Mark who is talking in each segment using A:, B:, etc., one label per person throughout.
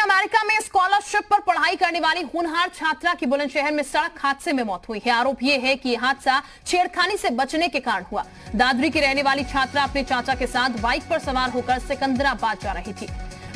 A: America में scholarship पर पढ़ाई करने वाली होनहार छात्रा की बुलंदशहर में सड़क हादसे में मौत हुई है। आरोप यह है कि यह हादसा छेड़खानी से बचने के कारण हुआ। दादरी की रहने वाली छात्रा अपने चाचा के साथ बाइक पर सवार होकर सिकंदराबाद जा रही थी।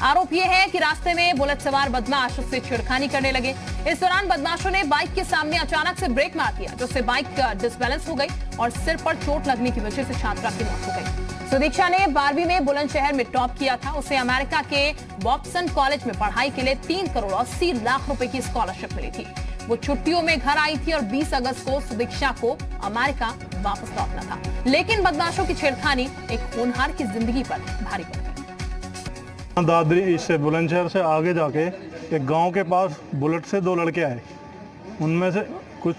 A: आरोप यह है कि रास्ते में बुलेट सवार बदमाश उससे छेड़खानी करने लगे। इस दौरान बदमाशों ने बाइक के सामने अचानक से ब्रेक मार दिया, जिससे बाइक डिसबैलेंस हो गई और सिर पर चोट लगने की वजह से छात्रा की मौत हो गई। सुदीक्षा ने 12वीं में बुलंदशहर में टॉप किया था। उसे अमेरिका के बॉब्सन कॉलेज में पढ़ाई के लिए 3 करोड़ 80 लाख रुपए की स्कॉलरशिप मिली थी। वो छुट्टियों में घर आई थी और 20 अगस्त को सुदीक्षा को अमेरिका वापस लौटना था, लेकिन बदमाशों की छेड़खानी एक होनहार की जिंदगी पर भारी पड़ गई।
B: दादरी इससे बुलंदशहर से आगे जाके एक गांव के पास बुलेट से 2 लड़के आए। उनमें से कुछ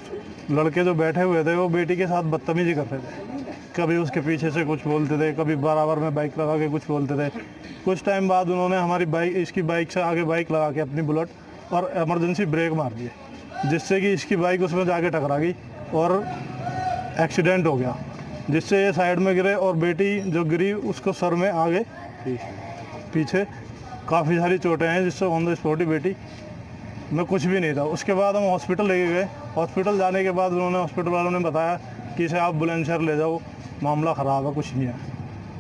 B: लड़के जो बैठे हुए थे वो बेटी के साथ बदतमीजी कर रहे थे। कभी उसके पीछे से कुछ बोलते थे, कभी बराबर में बाइक लगा के कुछ बोलते थे। कुछ टाइम बाद उन्होंने हमारी बाइक, इसकी बाइक से आगे बाइक लगा के अपनी बुलेट और इमरजेंसी ब्रेक मार दिए, जिससे कि इसकी बाइक उसमें जाके टकरा गई और एक्सीडेंट हो गया, जिससे ये साइड में गिरे और बेटी जो गिरी उसको सर में आगे पीछे काफ़ी सारी चोटें हैं, जिससे ऑन द स्पॉट ही बेटी में कुछ भी नहीं था। उसके बाद हम हॉस्पिटल लेके गए। हॉस्पिटल जाने के बाद उन्होंने, हॉस्पिटल वालों ने बताया कि इसे आप बुलंदशहर ले जाओ, मामला ख़राब है, कुछ नहीं है।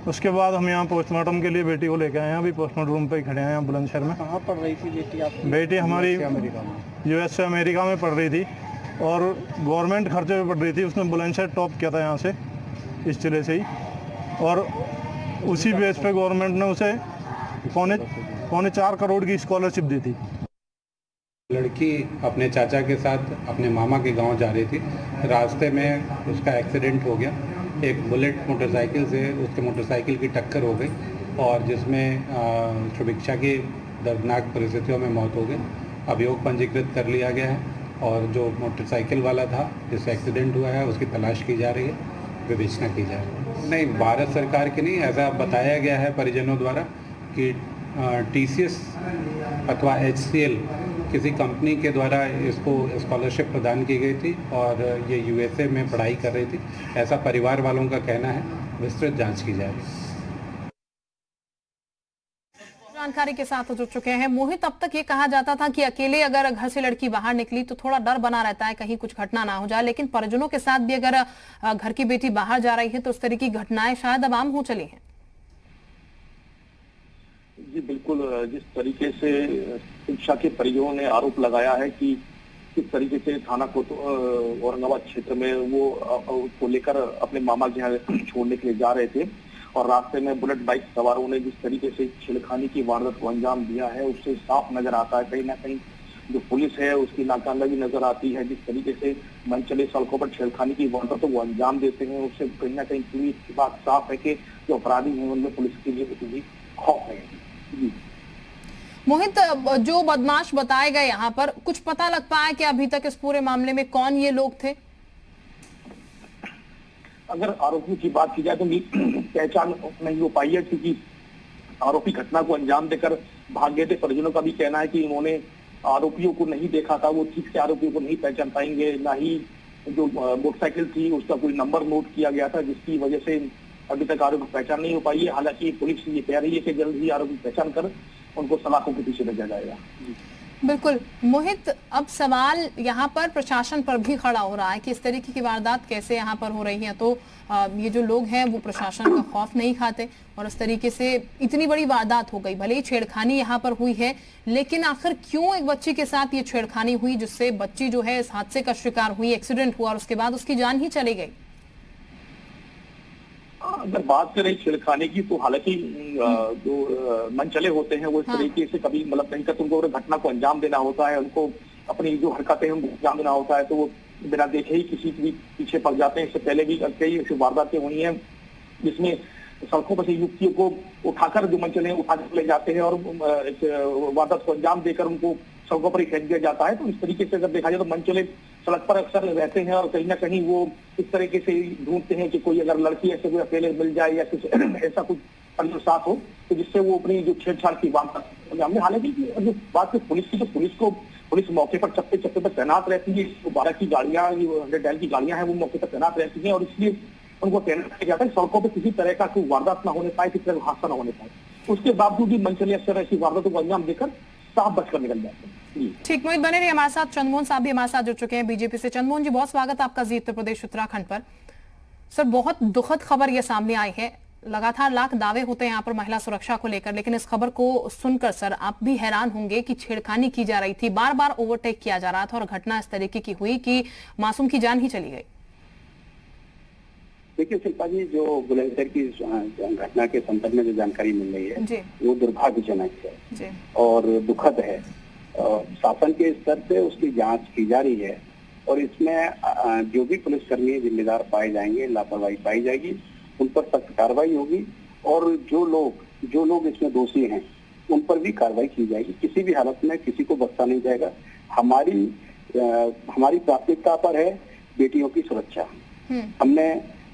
B: उसके बाद हम यहाँ पोस्टमार्टम के लिए बेटी को लेके आए हैं। अभी पोस्टमार्टम रूम पे ही खड़े हैं यहाँ बुलंदशहर में।
C: कहाँ पढ़ रही थी बेटी आपकी?
B: बेटी हमारी यूएस से अमेरिका में पढ़ रही थी और गवर्नमेंट खर्चे पे पढ़ रही थी। उसने बुलंदशहर टॉप किया था यहाँ से, इस जिले से ही, और उसी बेस पे गवर्नमेंट ने उसे पौने 4 करोड़ की स्कॉलरशिप दी थी।
D: लड़की अपने चाचा के साथ अपने मामा के गांव जा रही थी। रास्ते में उसका एक्सीडेंट हो गया। एक बुलेट मोटरसाइकिल से उसके मोटरसाइकिल की टक्कर हो गई और जिसमें सुदीक्षा की दर्दनाक परिस्थितियों में मौत हो गई। अभियोग पंजीकृत कर लिया गया है और जो मोटरसाइकिल वाला था जिससे एक्सीडेंट हुआ है उसकी तलाश की जा रही है, विवेचना की जा रही है। नहीं, भारत सरकार की नहीं, ऐसा बताया गया है परिजनों द्वारा कि TCS अथवा HCL किसी कंपनी के द्वारा इसको स्कॉलरशिप प्रदान की गई थी और ये USA में पढ़ाई कर रही थी, ऐसा परिवार वालों का कहना है। विस्तृत जांच की जा रही है।
A: जानकारी के साथ जुड़ चुके हैं मोहित। अब तक ये कहा जाता था कि अकेले अगर घर से लड़की बाहर निकली तो थोड़ा डर बना रहता है कहीं कुछ घटना ना हो जाए, लेकिन परिजनों के साथ भी अगर घर की बेटी बाहर जा रही है तो उस तरह की घटनाएं शायद अब आम हो चली हैं।
E: जी बिल्कुल, जिस तरीके से शिक्षा के परिजनों ने आरोप लगाया है कि किस तरीके से थाना औरंगाबाद क्षेत्र में वो उसको लेकर अपने मामा के यहाँ छोड़ने के लिए जा रहे थे और रास्ते में बुलेट बाइक सवारों ने जिस तरीके से छेड़खानी की वारदात को अंजाम दिया है, उससे साफ नजर आता है कहीं ना कहीं जो पुलिस है उसकी नाकामयाबी नजर आती है। जिस तरीके से मनचले सड़कों पर छेड़खानी की वारदात को अंजाम देते हैं, उससे कहीं ना कहीं पूरी बात साफ है कि जो अपराधी हैं उनमें पुलिस के लिए भी खौफ है।
A: मोहित, जो बदमाश बताए गए यहाँ पर, कुछ पता लग पाया कि अभी तक इस पूरे मामले में कौन ये लोग थे?
E: अगर आरोपियों की बात की जाए तो पहचान नहीं हो पाई है, क्योंकि आरोपी घटना को अंजाम देकर भाग गए थे। परिजनों का भी कहना है कि उन्होंने आरोपियों को नहीं देखा था, वो ठीक से आरोपियों को नहीं पहचान पाएंगे। ना ही जो मोटरसाइकिल थी उसका कोई नंबर नोट किया गया था, जिसकी वजह से अभी तक आरोपी की पहचान नहीं हो पाई है। हालांकि पुलिस ये कह रही है कि जल्द ही आरोपी की पहचान कर उनको सलाखों के पीछे भेजा जाएगा।
A: बिल्कुल मोहित, अब सवाल यहाँ पर प्रशासन पर भी खड़ा हो रहा है कि इस तरीके की वारदात कैसे यहाँ पर हो रही है, तो ये जो लोग हैं वो प्रशासन का खौफ नहीं खाते और इस तरीके से इतनी बड़ी वारदात हो गई। भले ही छेड़खानी यहाँ पर हुई है, लेकिन आखिर क्यों एक बच्ची के साथ ये छेड़खानी हुई जिससे बच्ची जो है इस हादसे का शिकार हुई, एक्सीडेंट हुआ और उसके बाद उसकी जान ही चली गई?
E: अगर बात करें छेड़खानी की तो हालांकि जो मनचले होते हैं वो इस तरीके से कभी मतलब कहीं तक उनको घटना को अंजाम देना होता है, उनको अपनी जो हरकतें हैं उनको अंजाम देना होता है, तो वो बिना देखे ही किसी के भी पीछे पड़ जाते हैं। इससे पहले भी कई ऐसी वारदातें हुई हैं जिसमें सड़कों पर से युवतियों को उठाकर जो मनचले उठाकर ले जाते हैं और वारदात को अंजाम देकर उनको सड़कों पर ही फेंक दिया जाता है। तो इस तरीके से अगर देखा जाए तो मनचले सड़क पर अक्सर रहते हैं और कहीं ना कहीं वो इस तरीके से ढूंढते हैं कि कोई अगर लड़की ऐसे कोई अकेले मिल जाए या कुछ ऐसा कुछ साथ हो तो जिससे वो अपनी जो छेड़छाड़ की वारदात। हमने हालांकि जो बात की पुलिस की, तो पुलिस मौके पर चप्पे चप्पे पर तैनात रहती है। 12 की गाड़ियां, 100 की गाड़ियां हैं, वो मौके पर तैनात रहती हैं और इसलिए उनको कहना किया जाता है सड़कों पर किसी तरह का कोई वारदात ना होने पाए, किसी तरह का हादसा ना होने पाए। उसके बावजूद भी मनचले अक्सर ऐसी वारदातों को अंजाम देकर साफ बचकर निकल जाते हैं। जी।
A: ठीक, मोहित बने रहिए हमारे साथ। चंद्रमोहन साहब भी हमारे साथ जुड़ चुके हैं बीजेपी से। चंद्रमोहन जी, बहुत स्वागत है आपका जी उत्तर प्रदेश उत्तराखंड पर। सर, बहुत दुखद खबर ये सामने आई है। लगातार लाख दावे होते हैं यहाँ पर महिला सुरक्षा को लेकर, लेकिन इस खबर को सुनकर सर आप भी हैरान होंगे कि छेड़खानी की जा रही थी, बार बार ओवरटेक किया जा रहा था और घटना इस तरीके की हुई कि मासूम की जान ही चली गई।
C: देखिए शिल्पा जी, जो बुलंदशहर की घटना के संदर्भ में जो जानकारी मिल रही है
A: जी।
C: वो दुर्भाग्यजनक है
A: जी।
C: और दुखद है। शासन के स्तर से उसकी जांच की जा रही है और इसमें जो भी पुलिसकर्मी जिम्मेदार पाए जाएंगे, लापरवाही पाई जाएगी, उन पर सख्त कार्रवाई होगी और जो लोग इसमें दोषी हैं उन पर भी कार्रवाई की जाएगी। किसी भी हालत में किसी को बख्शा नहीं जाएगा। हमारी प्राथमिकता पर है बेटियों की सुरक्षा। हमने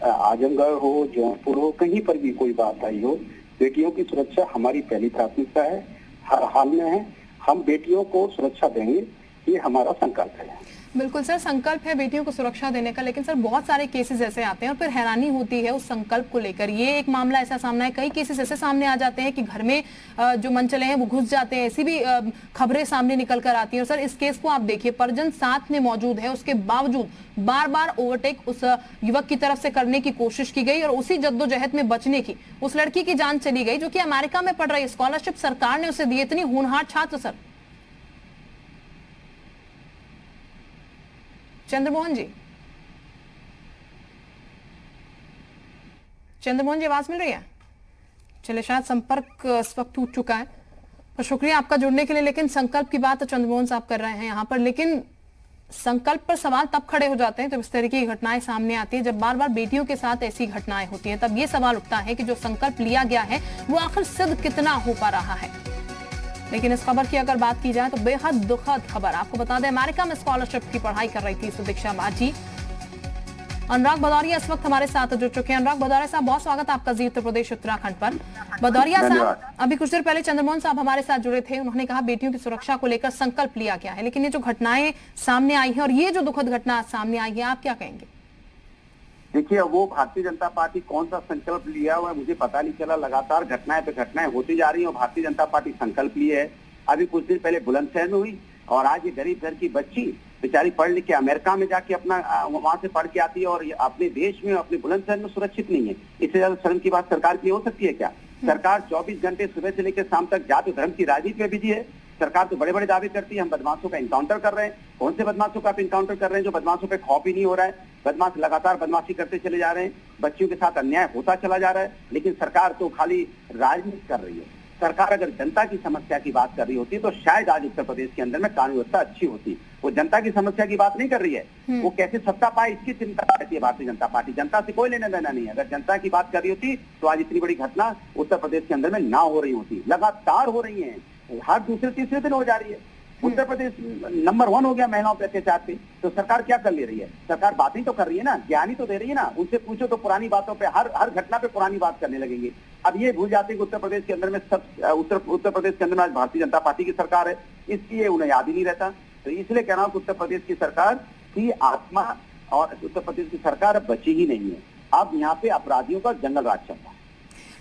C: आजमगढ़ हो, जौनपुर हो, कहीं पर भी कोई बात आई हो, बेटियों की सुरक्षा हमारी पहली प्राथमिकता है, हर हाल में है। हम बेटियों को सुरक्षा देंगे, ये हमारा संकल्प है।
A: बिल्कुल सर, संकल्प है बेटियों को सुरक्षा देने का, लेकिन सर बहुत सारे केसेस ऐसे आते हैं और फिर हैरानी होती है उस संकल्प को लेकर। ये एक मामला ऐसा सामने है, कई केसेस ऐसे सामने आ जाते हैं कि घर में जो मनचले हैं वो घुस जाते हैं, ऐसी भी खबरें सामने निकल कर आती हैं। और सर इस केस को आप देखिए, परिजन साथ में मौजूद है, उसके बावजूद बार बार ओवरटेक उस युवक की तरफ से करने की कोशिश की गई और उसी जद्दोजहद में बचने की उस लड़की की जान चली गई जो कि अमेरिका में पढ़ रही है। स्कॉलरशिप सरकार ने उसे दी, इतनी होनहार छात्र। सर चंद्रमोहन जी, आवाज मिल रही है? चले, शायद संपर्क इस वक्त टूट चुका है। तो शुक्रिया आपका जुड़ने के लिए। लेकिन संकल्प की बात चंद्रमोहन साहब कर रहे हैं यहाँ पर, लेकिन संकल्प पर सवाल तब खड़े हो जाते हैं जब इस तरीके की घटनाएं सामने आती है, जब बार बार बेटियों के साथ ऐसी घटनाएं होती हैं। तब ये सवाल उठता है कि जो संकल्प लिया गया है वो आखिर सिद्ध कितना हो पा रहा है। लेकिन इस खबर की अगर बात की जाए तो बेहद दुखद खबर। आपको बता दें, अमेरिका में स्कॉलरशिप की पढ़ाई कर रही थी सुदीक्षा बाजी। अनुराग भदौरिया इस वक्त हमारे साथ जुड़ चुके हैं। अनुराग भदौरिया साहब, बहुत स्वागत है आपका जी उत्तर प्रदेश उत्तराखंड पर। भदौरिया साहब, अभी कुछ देर पहले चंद्रमोहन साहब हमारे साथ जुड़े थे, उन्होंने कहा बेटियों की सुरक्षा को लेकर संकल्प लिया गया है, लेकिन ये जो घटनाएं सामने आई है और ये जो दुखद घटना सामने आई है, आप क्या कहेंगे?
C: देखिए, वो भारतीय जनता पार्टी कौन सा संकल्प लिया हुआ है मुझे पता नहीं चला। लगातार घटनाएं पे घटनाएं होती जा रही है और भारतीय जनता पार्टी संकल्प लिए है। अभी कुछ दिन पहले बुलंदशहर में हुई और आज ये गरीब घर की बच्ची बेचारी पढ़ लिख के अमेरिका में जाके अपना वहां से पढ़ के आती है और अपने देश में, अपने बुलंदशहर में सुरक्षित नहीं है। इससे ज्यादा शर्म की बात सरकार की हो सकती है क्या? सरकार 24 घंटे सुबह से लेकर शाम तक जाति धर्म की राजनीति में बिजी है। सरकार तो बड़े बड़े दावे करती है, हम बदमाशों का इनकाउंटर कर रहे हैं। कौन से बदमाशों का आप इनकाउंटर कर रहे हैं? जो बदमाशों पे खौफ ही नहीं हो रहा है। बदमाश लगातार बदमाशी करते चले जा रहे हैं, बच्चियों के साथ अन्याय होता चला जा रहा है, लेकिन सरकार तो खाली राजनीति कर रही है। सरकार अगर जनता की समस्या की बात कर रही होती तो शायद आज उत्तर प्रदेश के अंदर में कानून व्यवस्था अच्छी होती। वो जनता की समस्या की बात नहीं कर रही है। वो कैसे सत्ता पाए इसकी चिंता रहती है भारतीय जनता पार्टी। जनता से कोई लेना देना नहीं है। अगर जनता की बात कर रही होती तो आज इतनी बड़ी घटना उत्तर प्रदेश के अंदर में ना हो रही होती। लगातार हो रही है, हर दूसरे तीसरे दिन हो जा रही है। उत्तर प्रदेश नंबर 1 हो गया महिलाओं पे अत्याचार पे। तो सरकार क्या कर ले रही है? सरकार बातें तो कर रही है ना, ज्ञान ही तो दे रही है ना। उनसे पूछो तो पुरानी बातों पे, हर घटना पे पुरानी बात करने लगेंगे। अब ये भूल जाते हैं कि उत्तर प्रदेश के अंदर में उत्तर प्रदेश के अंदर में आज भारतीय जनता पार्टी की सरकार है, इसलिए उन्हें याद ही नहीं रहता। तो इसलिए कह रहा हूं कि उत्तर प्रदेश की सरकार की आत्मा और उत्तर प्रदेश की सरकार अब बची ही नहीं है। अब यहाँ पे अपराधियों का जंगल राज चल रहा है।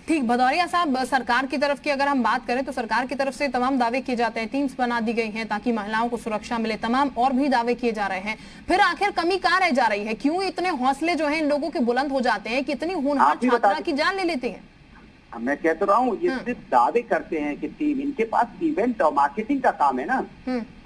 A: ठीक, भदौरिया साहब, सरकार की तरफ की अगर हम बात करें तो सरकार की तरफ से तमाम दावे किए जाते हैं, टीम्स बना दी गई हैं ताकि महिलाओं को सुरक्षा मिले, तमाम और भी दावे किए जा रहे हैं। फिर आखिर कमी कहाँ रह जा रही है? क्यों इतने हौसले जो हैं इन लोगों के बुलंद हो जाते हैं कि इतनी होनहार छात्रा की जान ले लेते हैं?
C: मैं कह तो रहा हूँ, ये सिर्फ दावे करते हैं कि टीम, इनके पास इवेंट और मार्केटिंग का काम है ना।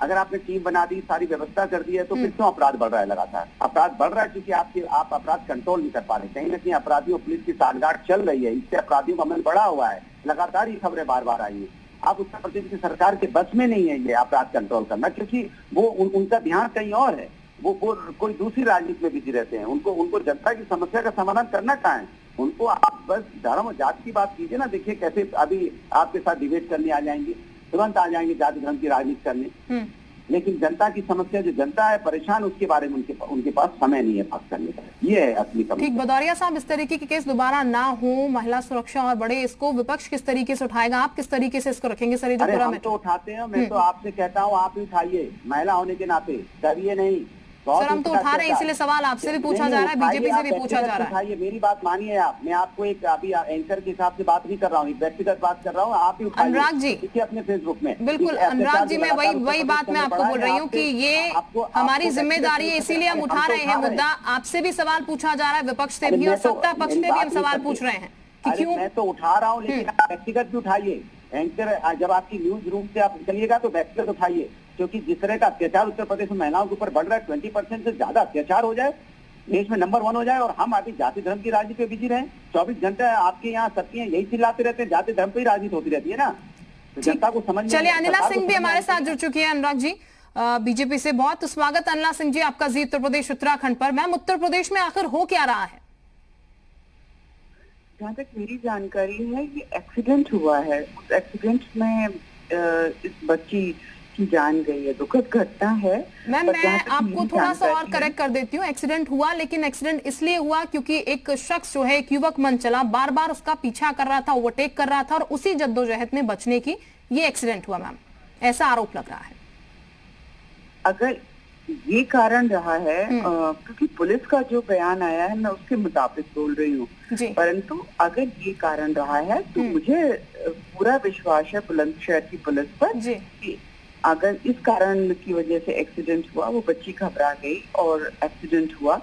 C: अगर आपने टीम बना दी, सारी व्यवस्था कर दी है, तो फिर क्यों अपराध बढ़ रहा है? लगातार अपराध बढ़ रहा है क्योंकि आप अपराध कंट्रोल नहीं कर पा रहे। कहीं ना कहीं अपराधियों, पुलिस की सांठगांठ चल रही है, इससे अपराधियों का मन बढ़ा हुआ है। लगातार ये खबरें बार बार आई है। अब उत्तर प्रदेश की सरकार के बस में नहीं है ये अपराध कंट्रोल करना, क्योंकि वो उनका ध्यान कहीं और है। वो कोई दूसरी राजनीति में बिजी रहते हैं। उनको जनता की समस्या का समाधान करना कहाँ है? उनको आप बस धर्म और जाति की बात कीजिए ना। देखिए कैसे अभी आपके साथ डिबेट करने आ जाएंगे, तुरंत आ जाएंगे जाति धर्म की राजनीति करने। लेकिन जनता की समस्या, जो जनता है परेशान, उसके बारे में उनके पास समय नहीं है बात करने का। ये है असली समस्या।
A: ठीक, भदौरिया साहब, इस तरीके के केस दोबारा ना हो, महिला सुरक्षा और बड़े, इसको विपक्ष किस तरीके से उठाएगा? आप किस तरीके से इसको रखेंगे? सर, हम
C: तो उठाते हैं। मैं तो आपसे कहता हूँ, आप ही उठाइए। महिला होने के नाते डरिए नहीं,
A: सर हम तो उठा रहे हैं, इसीलिए सवाल आपसे भी पूछा जा रहा है, बीजेपी से भी पूछा जा रहा है।
C: मेरी बात मानिए आप, मैं आपको एक अभी एंकर के हिसाब से बात नहीं कर रहा हूँ, व्यक्तिगत बात कर रहा हूँ, आप ही उठाइए
A: अनुराग जी
C: अपने फेसबुक में।
A: बिल्कुल अनुराग जी, मैं वही बात मैं आपको बोल रही हूँ कि ये हमारी जिम्मेदारी है, इसीलिए हम उठा रहे हैं मुद्दा। आपसे भी सवाल पूछा जा रहा है, विपक्ष से भी और सत्ता पक्ष से भी हम सवाल पूछ रहे हैं कि क्यों।
C: मैं तो उठा रहा हूँ, लेकिन आप व्यक्तिगत भी उठाइए। एंकर जब आपकी न्यूज रूम से आप निकलिएगा तो व्यक्तिगत उठाइए, क्योंकि जिस तरह का अत्याचार उत्तर प्रदेश में महिलाओं के ऊपर बढ़ रहा है, 20% से ज्यादा अत्याचार हो जाए, देश में नंबर 1 हो जाए, और हम अभी जाति धर्म की राजनीति पे बिजी रहे। 24 घंटे आपके यहाँ सबकी यही चिल्लाते रहते हैं, जाति धर्म पे ही राजनीति होती रहती है ना, तो जनता को समझ।
A: चलिए अनिला सिंह भी हमारे साथ जुड़ चुकी है। अनुराग जी बीजेपी से बहुत स्वागत। अनिला सिंह जी आपका जी उत्तर प्रदेश उत्तराखंड पर। मैम उत्तर प्रदेश में आखिर हो क्या रहा है?
F: जहाँ तक मेरी जानकारी है ये एक्सीडेंट हुआ है, उस एक्सीडेंट में इस बच्ची की जान गई है, दुखद घटना है।
A: मैम मैं आपको थोड़ा सा और करेक्ट कर देती हूँ, एक्सीडेंट हुआ, लेकिन एक्सीडेंट इसलिए हुआ क्योंकि एक शख्स जो है, एक युवक मन चला, बार बार उसका पीछा कर रहा था, ओवरटेक कर रहा था, और उसी जद्दोजहद में बचने की ये एक्सीडेंट हुआ। मैम ऐसा आरोप लग रहा है।
F: अगर ये कारण रहा है, क्योंकि पुलिस का जो बयान आया है मैं उसके मुताबिक बोल रही हूँ, परंतु अगर ये कारण रहा है तो मुझे पूरा विश्वास है बुलंदशहर की पुलिस पर कि अगर इस कारण की वजह से एक्सीडेंट हुआ, वो बच्ची घबरा गई और एक्सीडेंट हुआ,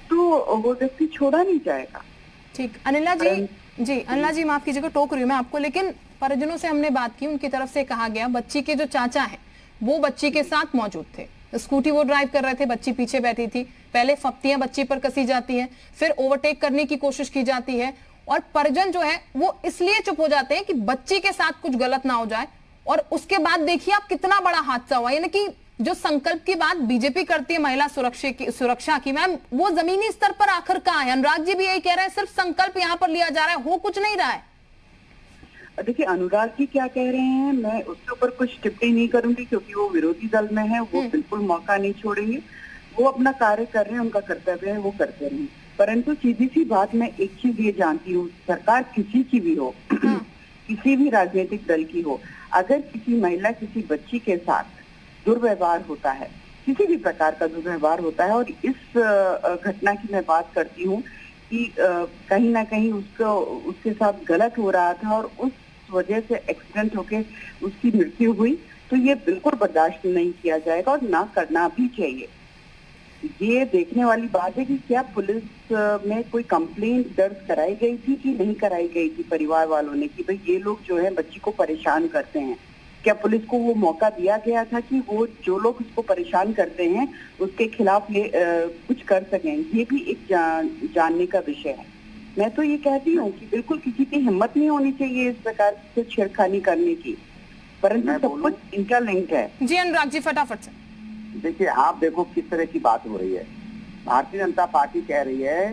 F: तो वो व्यक्ति छोड़ा नहीं जाएगा।
A: ठीक अनिला जी अनिला जी माफ कीजिएगा टोक रही हूँ मैं आपको, लेकिन परिजनों से हमने बात की, उनकी तरफ से कहा गया बच्ची के जो चाचा हैं वो बच्ची के साथ मौजूद थे, स्कूटी वो ड्राइव कर रहे थे, बच्ची पीछे बैठी थी, पहले फप्तियां बच्ची पर कसी जाती हैं, फिर ओवरटेक करने की कोशिश की जाती है, और परिजन जो है वो इसलिए चुप हो जाते हैं कि बच्ची के साथ कुछ गलत ना हो जाए, और उसके बाद देखिए आप कितना बड़ा हादसा हुआ। यानी कि जो संकल्प की बात बीजेपी करती है महिला सुरक्षा की, मैम वो जमीनी स्तर पर आखिर कहाँ है? अनुराग जी भी यही कह रहे हैं, सिर्फ संकल्प यहाँ पर लिया जा रहा है, हो कुछ नहीं रहा है।
F: देखिए अनुराग जी क्या कह रहे हैं, मैं उसके ऊपर कुछ टिप्पणी नहीं करूंगी, क्योंकि वो विरोधी दल में है, वो बिल्कुल मौका नहीं छोड़ेंगे, वो अपना कार्य कर रहे हैं, उनका कर्तव्य है, वो करते रहें। परंतु सीधी सी बात मैं एक चीज ये जानती हूँ, सरकार किसी की भी हो, किसी भी राजनीतिक दल की हो, अगर किसी महिला किसी बच्ची के साथ दुर्व्यवहार होता है, किसी भी प्रकार का दुर्व्यवहार होता है, और इस घटना की मैं बात करती हूँ कि कहीं ना कहीं उसके साथ गलत हो रहा था और उस वजह से एक्सीडेंट होके उसकी मृत्यु हुई, तो ये बिल्कुल बर्दाश्त नहीं किया जाएगा और ना करना भी चाहिए। ये देखने वाली बात है कि क्या पुलिस में कोई कंप्लेंट दर्ज कराई गई थी कि नहीं कराई गई थी परिवार वालों ने, कि भाई ये लोग जो है बच्ची को परेशान करते हैं, क्या पुलिस को वो मौका दिया गया था कि वो जो लोग उसको परेशान करते हैं उसके खिलाफ कुछ कर सकें? ये भी एक जानने का विषय है। मैं तो ये कहती हूँ कि बिल्कुल किसी की हिम्मत नहीं होनी चाहिए इस प्रकार से छेड़खानी करने की, परंतु सब कुछ इंटरलिंक्ड है।
A: जी अनुराग जी फटाफट से।
C: देखिए आप देखो किस तरह की बात हो रही है। भारतीय जनता पार्टी कह रही है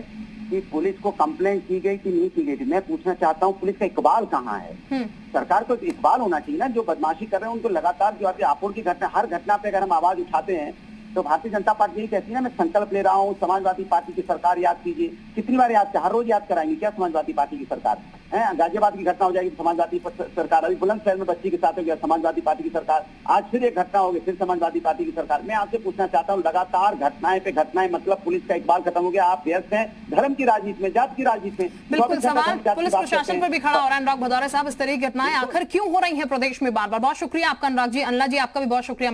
C: कि पुलिस को कंप्लेंट की गई कि नहीं की गई थी। मैं पूछना चाहता हूँ पुलिस का इकबाल कहाँ है? सरकार को इकबाल होना चाहिए ना, जो बदमाशी कर रहे हैं उनको लगातार, जो अभी आपुर की घटना, हर घटना पे अगर हम आवाज उठाते हैं तो भारतीय जनता पार्टी यही कहती है ना, मैं संकल्प ले रहा हूँ, समाजवादी पार्टी की सरकार याद कीजिए। कितनी बार याद, हर रोज याद कराएंगे क्या समाजवादी पार्टी की सरकार है? गाजियाबाद की घटना हो जाएगी समाजवादी सरकार, अभी बुलंदशहर में बच्ची के साथ हो गया समाजवादी पार्टी की सरकार, आज फिर एक घटना होगी फिर समाजवादी पार्टी की सरकार। मैं आपसे पूछना चाहता हूँ, लगातार घटनाएं पे घटनाएं, मतलब पुलिस का इकबाल खत्म हो गया। आप व्यस्त हैं धर्म की राजनीति में, जात की राजनीति में।
A: बिल्कुल सवाल पुलिस प्रशासन पर भी खड़ा हो रहा है। अनुराग भदौरे साहब, इस तरह की घटनाएं आखिर क्यों हो रही है प्रदेश में बार बार? बहुत शुक्रिया आपका अनुराग जी। अनिला जी आपका भी बहुत शुक्रिया।